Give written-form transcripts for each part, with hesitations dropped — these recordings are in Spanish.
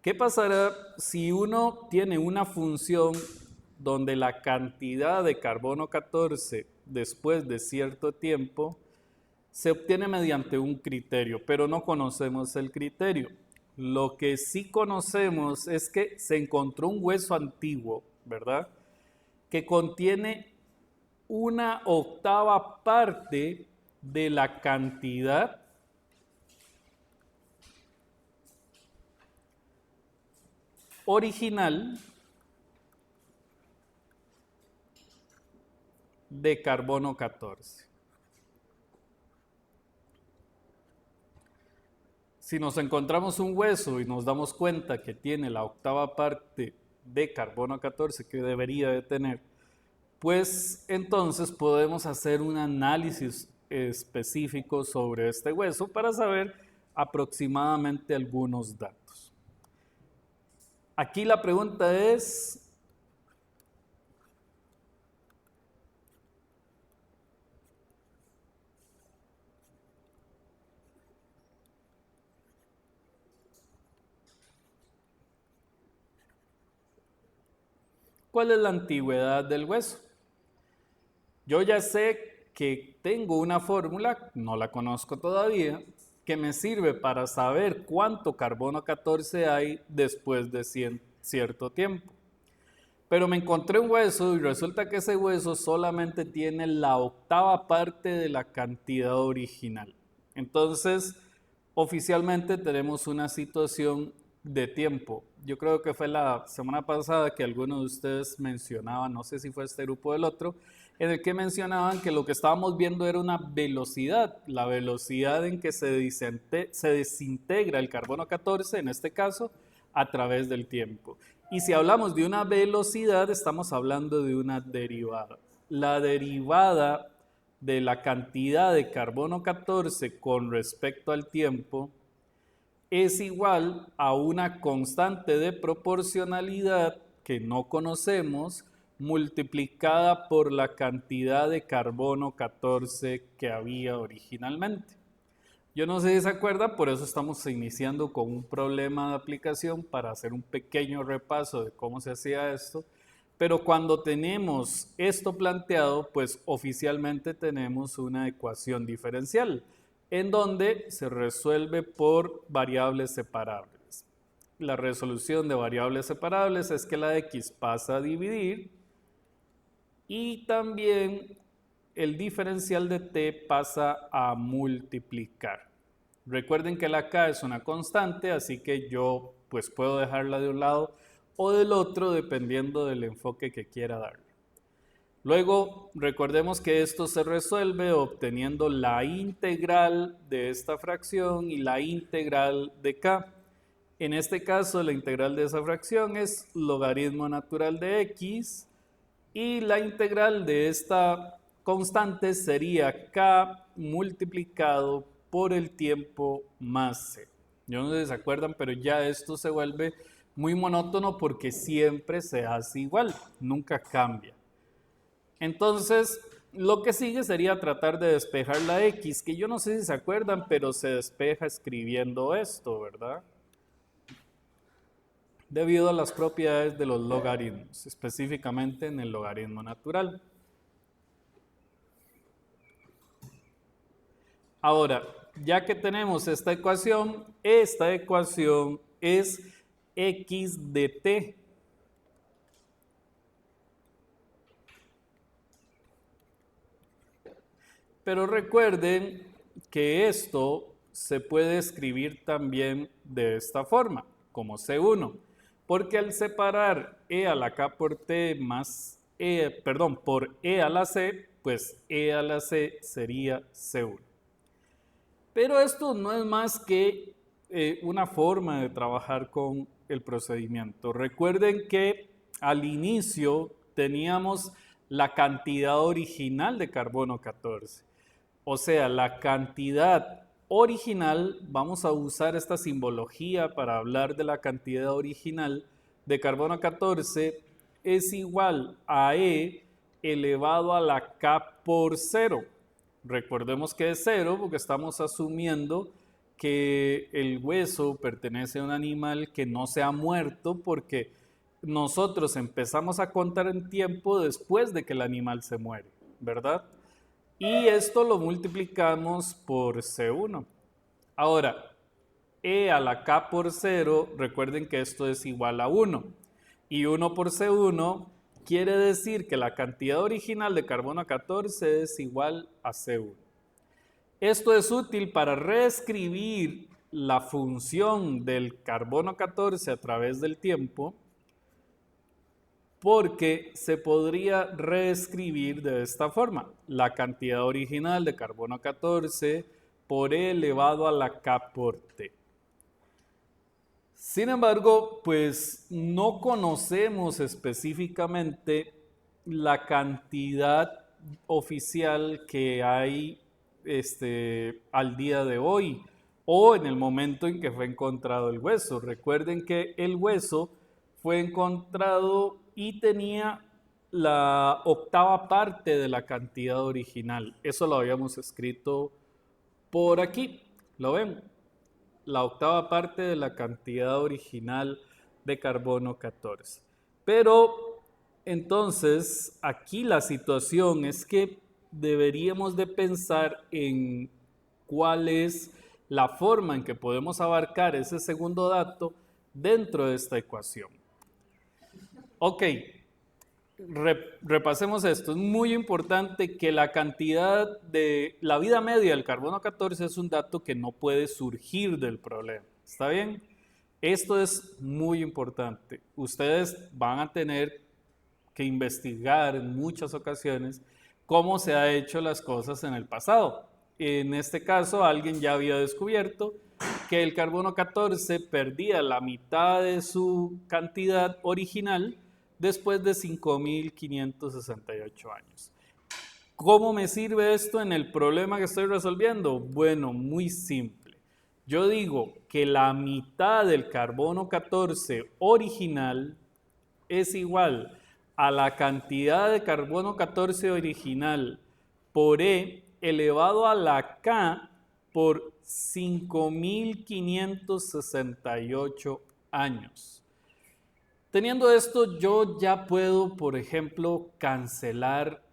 ¿Qué pasará si uno tiene una función donde la cantidad de carbono 14 después de cierto tiempo se obtiene mediante un criterio, pero no conocemos el criterio? Lo que sí conocemos es que se encontró un hueso antiguo, ¿verdad? Que contiene una octava parte de la cantidad original de carbono 14. Si nos encontramos un hueso y nos damos cuenta que tiene la octava parte de carbono 14 que debería de tener, pues entonces podemos hacer un análisis específico sobre este hueso para saber aproximadamente algunos datos. Aquí la pregunta es, ¿cuál es la antigüedad del hueso? Yo ya sé que tengo una fórmula, no la conozco todavía, que me sirve para saber cuánto carbono 14 hay después de cierto tiempo. Pero me encontré un hueso y resulta que ese hueso solamente tiene la octava parte de la cantidad original. Entonces, oficialmente tenemos una situación de tiempo. Yo creo que fue la semana pasada que algunos de ustedes mencionaban, no sé si fue este grupo o el otro, en el que mencionaban que lo que estábamos viendo era una velocidad, la velocidad en que se desintegra el carbono 14, en este caso, a través del tiempo. Y si hablamos de una velocidad, estamos hablando de una derivada. La derivada de la cantidad de carbono 14 con respecto al tiempo es igual a una constante de proporcionalidad que no conocemos multiplicada por la cantidad de carbono 14 que había originalmente. Yo no sé si se acuerda, por eso estamos iniciando con un problema de aplicación para hacer un pequeño repaso de cómo se hacía esto. Pero cuando tenemos esto planteado, pues oficialmente tenemos una ecuación diferencial en donde se resuelve por variables separables. La resolución de variables separables es que la x pasa a dividir y también el diferencial de t pasa a multiplicar. Recuerden que la k es una constante, así que yo pues puedo dejarla de un lado o del otro dependiendo del enfoque que quiera darle. Luego, recordemos que esto se resuelve obteniendo la integral de esta fracción y la integral de k. En este caso, la integral de esa fracción es logaritmo natural de x y la integral de esta constante sería k multiplicado por el tiempo más c. Yo no sé si se acuerdan, pero ya esto se vuelve muy monótono porque siempre se hace igual, nunca cambia. Entonces, lo que sigue sería tratar de despejar la x, que yo no sé si se acuerdan, pero se despeja escribiendo esto, ¿verdad? Debido a las propiedades de los logaritmos, específicamente en el logaritmo natural. Ahora, ya que tenemos esta ecuación es x de t. Pero recuerden que esto se puede escribir también de esta forma, como C1, porque al separar e a la k por t más por e a la c, pues e a la c sería C1. Pero esto no es más que una forma de trabajar con el procedimiento. Recuerden que al inicio teníamos la cantidad original de carbono 14. O sea, la cantidad original, vamos a usar esta simbología para hablar de la cantidad original de carbono 14, es igual a E elevado a la K por 0. Recordemos que es 0 porque estamos asumiendo que el hueso pertenece a un animal que no se ha muerto porque nosotros empezamos a contar en tiempo después de que el animal se muere, ¿verdad? Y esto lo multiplicamos por C1. Ahora, E a la K por 0, recuerden que esto es igual a 1. Y 1 por C1 quiere decir que la cantidad original de carbono 14 es igual a C1. Esto es útil para reescribir la función del carbono 14 a través del tiempo, porque se podría reescribir de esta forma: la cantidad original de carbono 14 por E elevado a la K por T. Sin embargo, pues no conocemos específicamente la cantidad oficial que hay al día de hoy o en el momento en que fue encontrado el hueso. Recuerden que el hueso fue encontrado y tenía la octava parte de la cantidad original. Eso lo habíamos escrito por aquí, ¿lo ven? La octava parte de la cantidad original de carbono 14. Pero entonces aquí la situación es que deberíamos de pensar en cuál es la forma en que podemos abarcar ese segundo dato dentro de esta ecuación. Ok, repasemos esto. Es muy importante que la cantidad de la vida media del carbono 14 es un dato que no puede surgir del problema. ¿Está bien? Esto es muy importante. Ustedes van a tener que investigar en muchas ocasiones cómo se han hecho las cosas en el pasado. En este caso, alguien ya había descubierto que el carbono 14 perdía la mitad de su cantidad original después de 5.568 años. ¿Cómo me sirve esto en el problema que estoy resolviendo? Bueno, muy simple. Yo digo que la mitad del carbono 14 original es igual a la cantidad de carbono 14 original por E elevado a la K por 5.568 años. Teniendo esto, yo ya puedo, por ejemplo, cancelar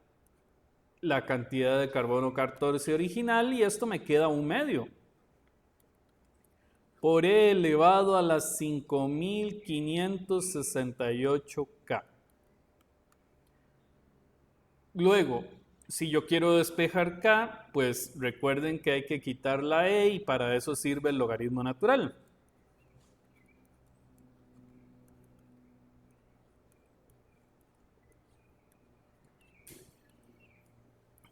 la cantidad de carbono 14 original y esto me queda 1/2 por E elevado a las 5.568K. Luego, si yo quiero despejar K, pues recuerden que hay que quitar la E y para eso sirve el logaritmo natural.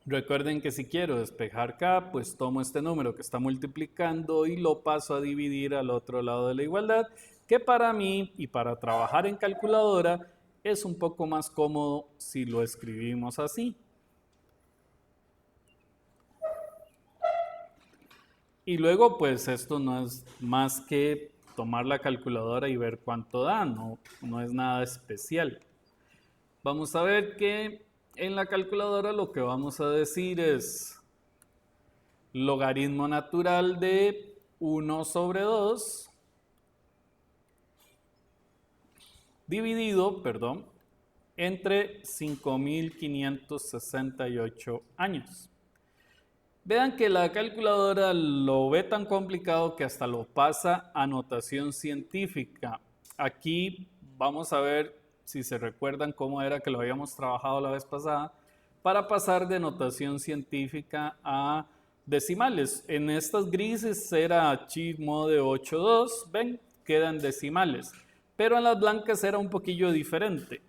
Recuerden que si quiero despejar K, pues tomo este número que está multiplicando y lo paso a dividir al otro lado de la igualdad, que para mí y para trabajar en calculadora es un poco más cómodo si lo escribimos así. Y luego, pues esto no es más que tomar la calculadora y ver cuánto da, no es nada especial. Vamos a ver que en la calculadora lo que vamos a decir es logaritmo natural de 1 sobre 2 dividido, entre 5.568 años. Vean que la calculadora lo ve tan complicado que hasta lo pasa a notación científica. Aquí vamos a ver si se recuerdan cómo era que lo habíamos trabajado la vez pasada, para pasar de notación científica a decimales. En estas grises era chi mode 8.2, ven, quedan decimales, pero en las blancas era un poquillo diferente.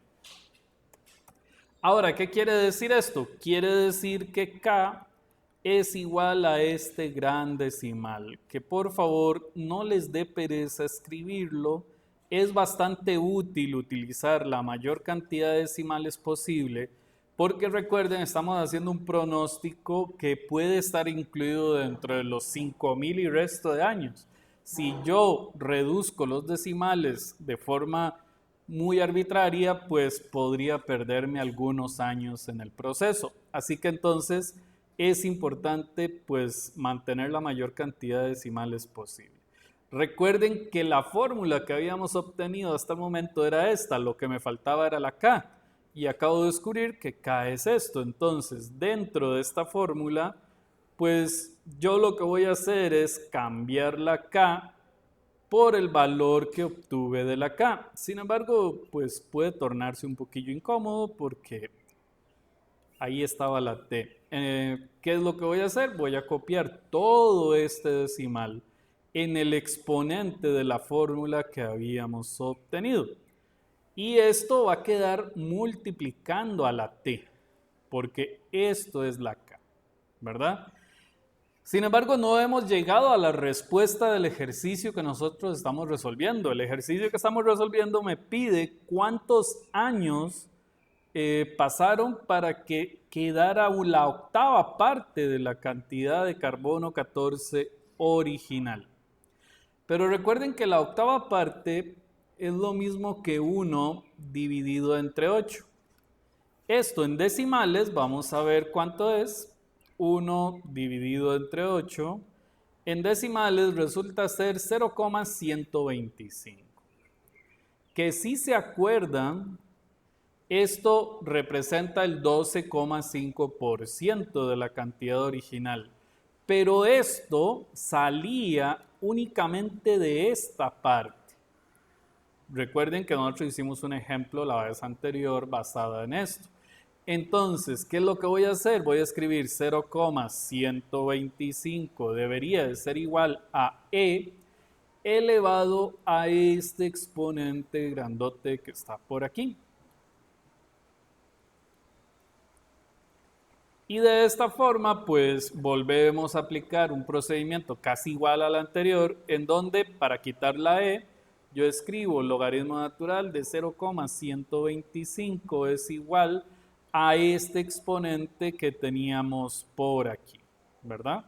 Ahora, ¿qué quiere decir esto? Quiere decir que K es igual a este gran decimal, que por favor no les dé pereza escribirlo. Es bastante útil utilizar la mayor cantidad de decimales posible, porque recuerden, estamos haciendo un pronóstico que puede estar incluido dentro de los 5.000 y resto de años. Si yo reduzco los decimales de forma muy arbitraria, pues podría perderme algunos años en el proceso. Así que entonces es importante pues mantener la mayor cantidad de decimales posible. Recuerden que la fórmula que habíamos obtenido hasta el momento era esta, lo que me faltaba era la K, y acabo de descubrir que K es esto. Entonces, dentro de esta fórmula, pues yo lo que voy a hacer es cambiar la K por el valor que obtuve de la K. Sin embargo, pues puede tornarse un poquillo incómodo porque ahí estaba la T. ¿Qué es lo que voy a hacer? Voy a copiar todo este decimal en el exponente de la fórmula que habíamos obtenido. Y esto va a quedar multiplicando a la T, porque esto es la K, ¿verdad? Sin embargo, no hemos llegado a la respuesta del ejercicio que nosotros estamos resolviendo. El ejercicio que estamos resolviendo me pide cuántos años pasaron para que quedara la octava parte de la cantidad de carbono 14 original. Pero recuerden que la octava parte es lo mismo que 1 dividido entre 8. Esto en decimales, vamos a ver cuánto es. 1 dividido entre 8. En decimales resulta ser 0,125. Que si se acuerdan, esto representa el 12,5% de la cantidad original. Pero esto salía únicamente de esta parte. Recuerden que nosotros hicimos un ejemplo la vez anterior basada en esto. Entonces, ¿qué es lo que voy a hacer? Voy a escribir 0,125 debería de ser igual a E elevado a este exponente grandote que está por aquí. Y de esta forma, pues volvemos a aplicar un procedimiento casi igual al anterior, en donde para quitar la E, yo escribo logaritmo natural de 0,125 es igual a este exponente que teníamos por aquí, ¿verdad?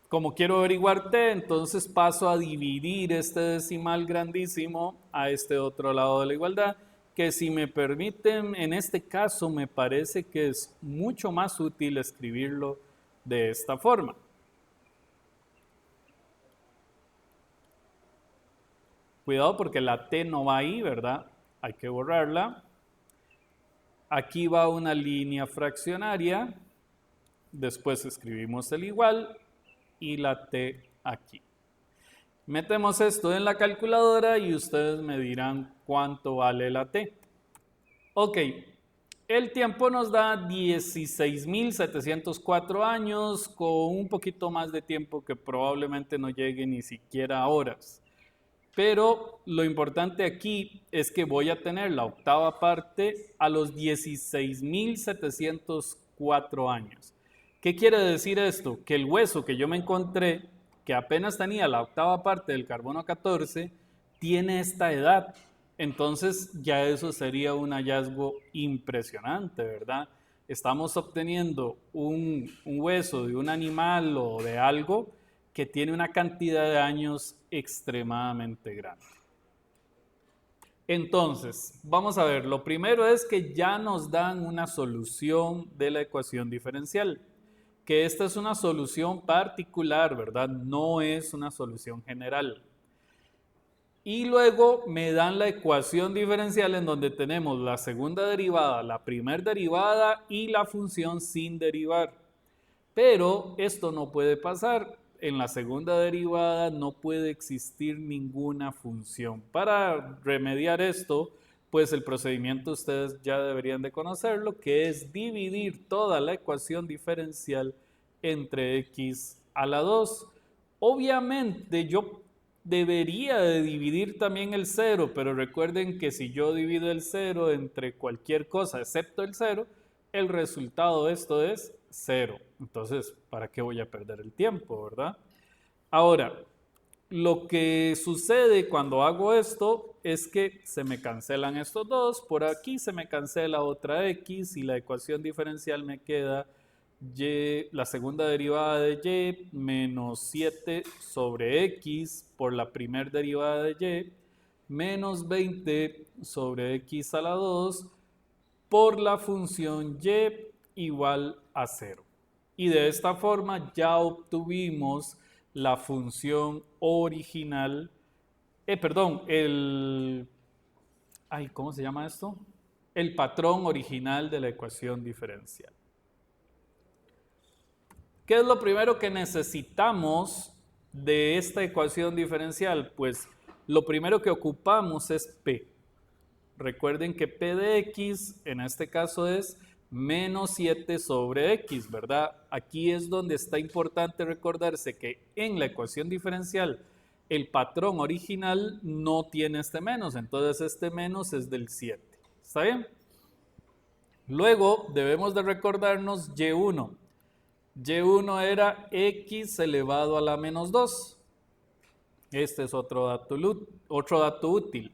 Como quiero averiguar t, entonces paso a dividir este decimal grandísimo a este otro lado de la igualdad, que si me permiten, en este caso me parece que es mucho más útil escribirlo de esta forma. Cuidado porque la t no va ahí, ¿verdad? Hay que borrarla. Aquí va una línea fraccionaria, después escribimos el igual y la t aquí. Metemos esto en la calculadora y ustedes me dirán cuánto vale la t. Ok, el tiempo nos da 16.704 años con un poquito más de tiempo que probablemente no llegue ni siquiera a horas. Pero lo importante aquí es que voy a tener la octava parte a los 16.704 años. ¿Qué quiere decir esto? Que el hueso que yo me encontré, que apenas tenía la octava parte del carbono 14, tiene esta edad. Entonces ya eso sería un hallazgo impresionante, ¿verdad? Estamos obteniendo un hueso de un animal o de algo que tiene una cantidad de años extremadamente grande. Entonces, vamos a ver, lo primero es que ya nos dan una solución de la ecuación diferencial, que esta es una solución particular, ¿verdad? No es una solución general. Y luego me dan la ecuación diferencial en donde tenemos la segunda derivada, la primera derivada y la función sin derivar. Pero esto no puede pasar. En la segunda derivada no puede existir ninguna función. Para remediar esto, pues el procedimiento ustedes ya deberían de conocerlo, que es dividir toda la ecuación diferencial entre x a la 2. Obviamente yo debería de dividir también el 0, pero recuerden que si yo divido el 0 entre cualquier cosa excepto el 0, el resultado de esto es 0. Entonces, ¿para qué voy a perder el tiempo, verdad? Ahora, lo que sucede cuando hago esto es que se me cancelan estos dos, por aquí se me cancela otra x y la ecuación diferencial me queda y, la segunda derivada de y menos 7 sobre x por la primera derivada de y menos 20 sobre x a la 2 por la función y igual a 0. Y de esta forma ya obtuvimos la función original, ¿cómo se llama esto? El patrón original de la ecuación diferencial. ¿Qué es lo primero que necesitamos de esta ecuación diferencial? Pues lo primero que ocupamos es P. Recuerden que P de X en este caso es menos 7 sobre X, ¿verdad? Aquí es donde está importante recordarse que en la ecuación diferencial el patrón original no tiene este menos, entonces este menos es del 7. ¿Está bien? Luego debemos de recordarnos Y1. Y1 era X elevado a la menos 2. Este es otro dato útil.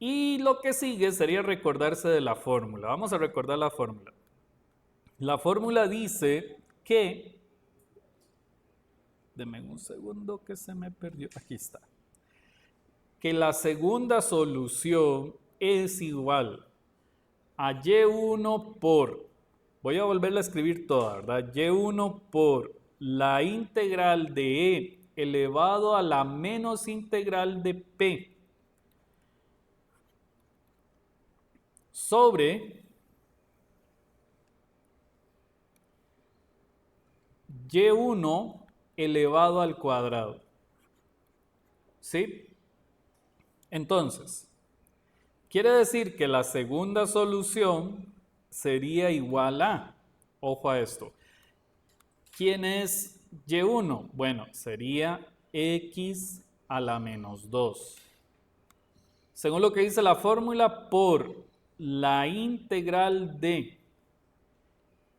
Y lo que sigue sería recordarse de la fórmula. Vamos a recordar la fórmula. La fórmula dice que, denme un segundo que se me perdió, aquí está, que la segunda solución es igual a Y1 por, voy a volverla a escribir toda, ¿verdad? Y1 por la integral de E elevado a la menos integral de P sobre Y1 elevado al cuadrado. ¿Sí? Entonces, quiere decir que la segunda solución sería igual a, ojo a esto, ¿quién es Y1? Bueno, sería X a la menos 2. Según lo que dice la fórmula, por la integral de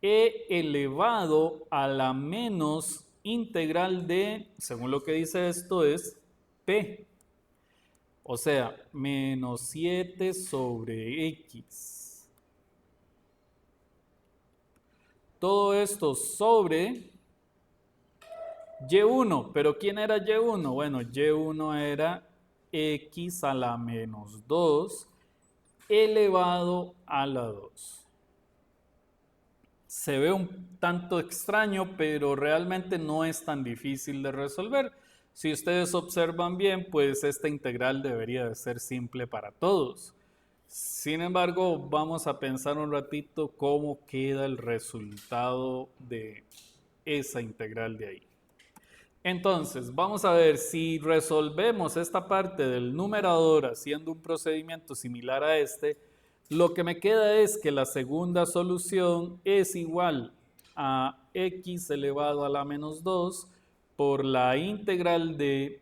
E elevado a la menos integral de, según lo que dice esto, es P. O sea, menos 7 sobre X. Todo esto sobre Y1. ¿Pero quién era Y1? Bueno, Y1 era X a la menos 2 elevado a la 2. Se ve un tanto extraño, pero realmente no es tan difícil de resolver. Si ustedes observan bien, pues esta integral debería de ser simple para todos. Sin embargo, vamos a pensar un ratito cómo queda el resultado de esa integral de ahí. Entonces, vamos a ver si resolvemos esta parte del numerador haciendo un procedimiento similar a este. Lo que me queda es que la segunda solución es igual a X elevado a la menos 2 por la integral de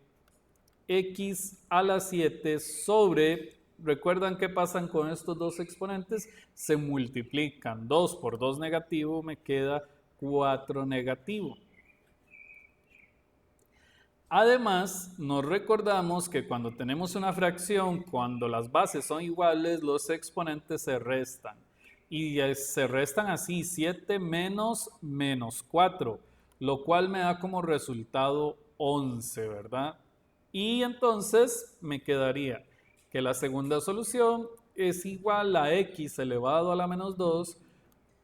X a la 7 sobre, ¿recuerdan qué pasan con estos dos exponentes? Se multiplican. 2 por 2 negativo me queda 4 negativo. Además, nos recordamos que cuando tenemos una fracción, cuando las bases son iguales, los exponentes se restan. Y se restan así, 7 menos 4, lo cual me da como resultado 11, ¿verdad? Y entonces me quedaría que la segunda solución es igual a X elevado a la menos 2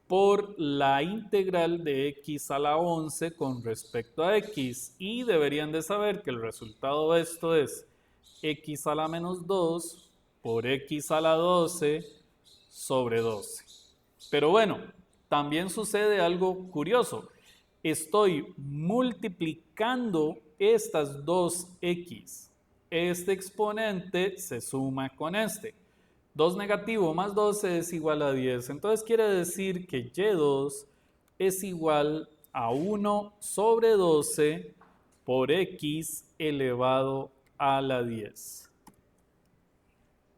por la integral de X a la 11 con respecto a X. Y deberían de saber que el resultado de esto es X a la menos 2 por X a la 12 sobre 12. Pero bueno, también sucede algo curioso. Estoy multiplicando estas dos X. Este exponente se suma con este. 2 negativo más 12 es igual a 10. Entonces quiere decir que Y2 es igual a 1 sobre 12 por X elevado a la 10.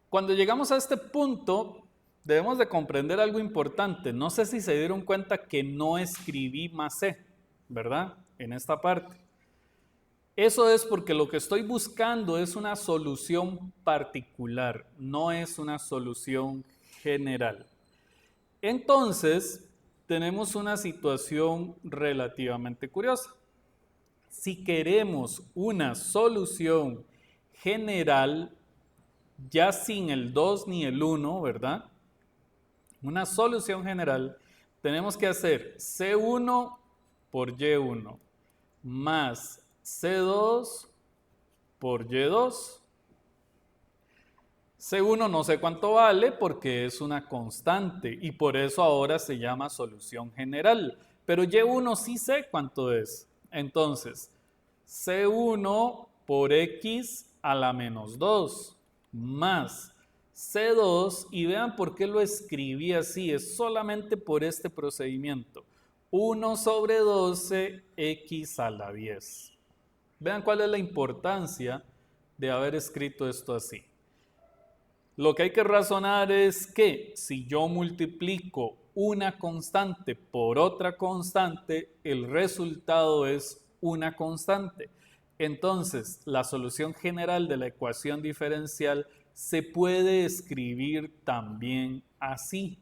Cuando llegamos a este punto, debemos de comprender algo importante. No sé si se dieron cuenta que no escribí más C, ¿verdad? En esta parte. Eso es porque lo que estoy buscando es una solución particular, no es una solución general. Entonces, tenemos una situación relativamente curiosa. Si queremos una solución general, ya sin el 2 ni el 1, ¿verdad? Una solución general, tenemos que hacer C1 por Y1 más C2 por Y2. C1 no sé cuánto vale porque es una constante y por eso ahora se llama solución general. Pero Y1 sí sé cuánto es. Entonces, C1 por X a la menos 2 más C2, y vean por qué lo escribí así, es solamente por este procedimiento. 1 sobre 12 X a la 10. Vean cuál es la importancia de haber escrito esto así. Lo que hay que razonar es que si yo multiplico una constante por otra constante, el resultado es una constante. Entonces, la solución general de la ecuación diferencial se puede escribir también así.